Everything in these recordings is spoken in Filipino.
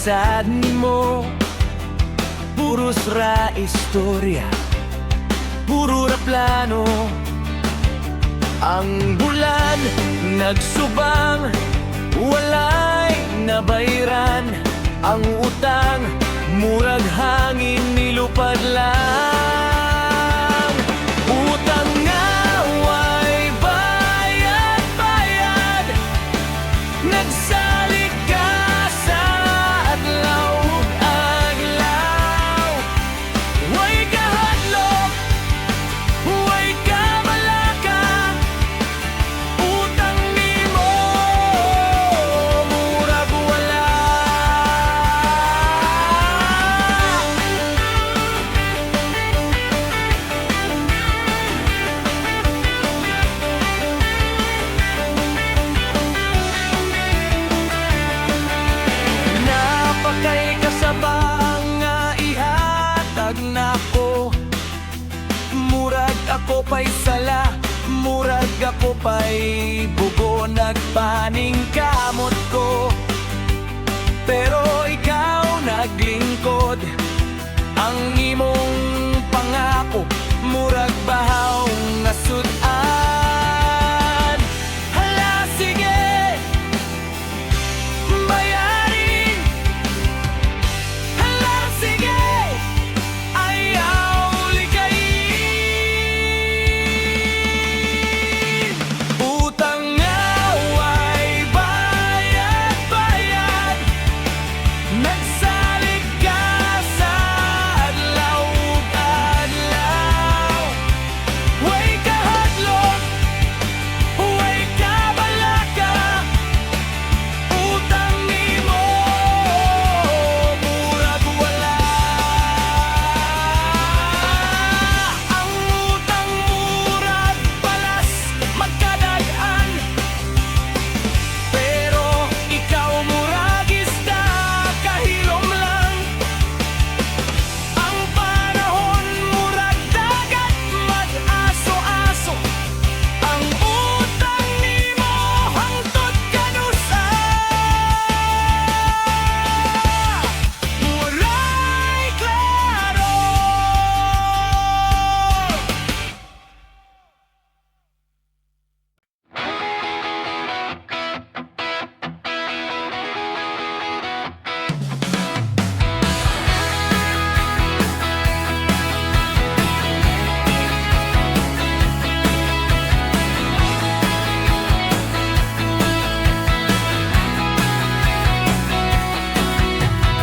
sad mo. Puros ra istorya, puro ra plano. Ang bulan nagsubang, walay nabayran. Ang utang murag hangin nilupad lang. Utang nga way bayad-bayad, nagsalik ka sa adlaw-adlaw. Way kahadlok, way kamalaka, utang nimo murag wala. Napakay kasabang nga ihatag nako. Murag ako pa'y sala, murag ako pa'y bugo, nagpaning kamot ko. Pero ikaw naglingkod, ang imong pangako murag bahaw nga sudan. Hala sige, bayarin. Hala sige, ayaw likayin. Utang nga way bayad-bayad, nagsalik ka sa adlaw-adlaw. Way kahadlok, way kabalaka, utang nimo murag wala. Ang utang murag balas magkadagan, pero ikaw murag isda kahilom lang. Ang panahon murag dagat mag-aso-aso, ang utang nimo hangtod kanusa. Walay klaro.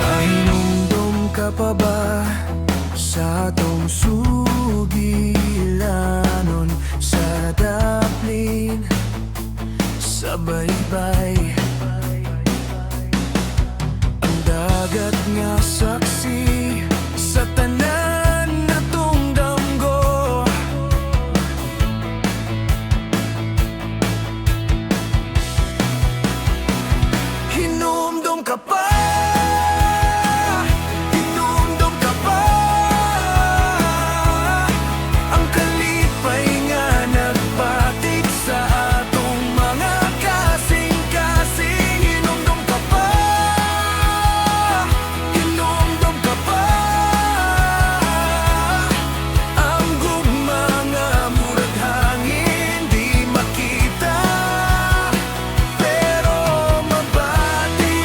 Kainumdum ka pa ba sa atong sugilanon, sa daplin, sa baybay? Ang dagat nga saksi sa tanan natong damgo. Hinumdum ka pa, hinumdum ka pa. Ang kalipay nga nagpatik sa atong mga kasing-kasing. Hinumdum ka pa, hinumdum ka pa. Ang gugma nga murag hangin di makita, pero mabati.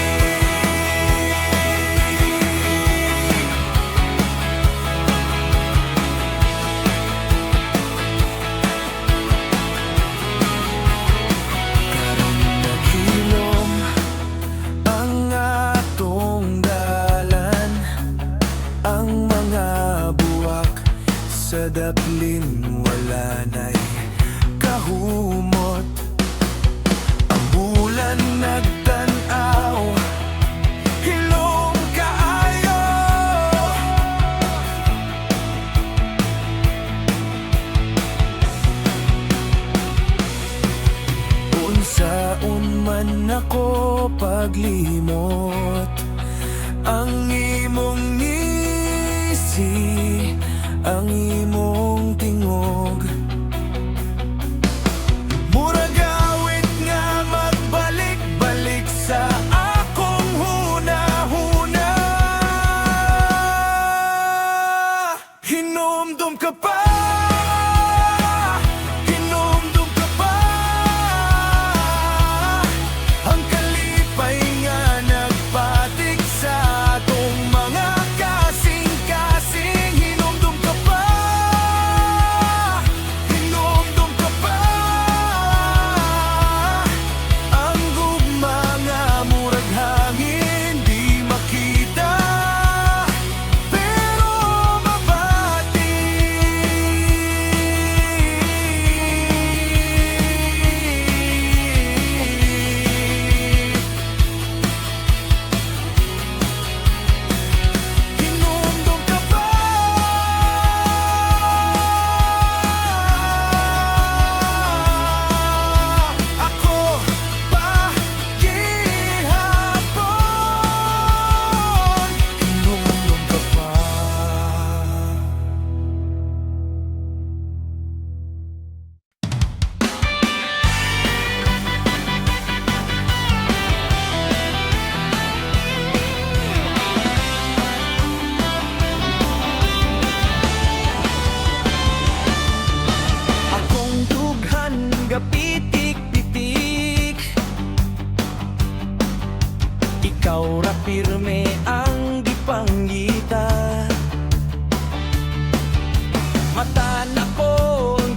Karong naghilom ang atong dalan, ang mga buwak sa daplin wala na'y kahumot. Ang bulan nagtanaw, hilom kaayo. Unsaon man ako paglimot, ang imong ngisi, ang imong tingog. Murag awit nga magbalik-balik sa akong hunahuna.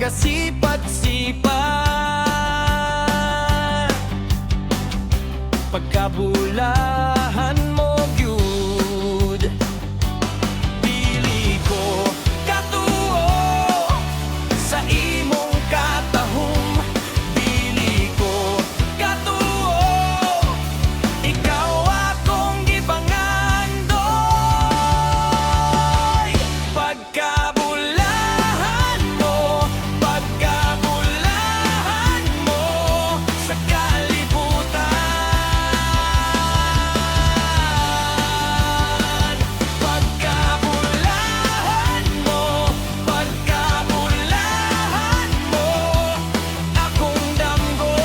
kasipat-sipat. Pagkabulahan mo gyud, dili ko katuo sa imong katahom. Dili ko katuo, ikaw akong gipangandoy. Pagkabulahan mo sa kalibutan. Pagkabulahan mo, akong damgo.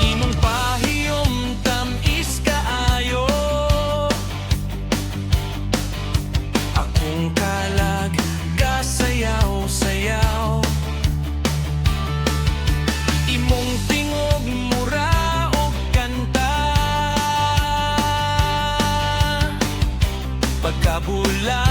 Imong pahiyom tamis kaayo, akong kalag kasayaw-sayaw. Imong tingog mura og kanta, pagkabula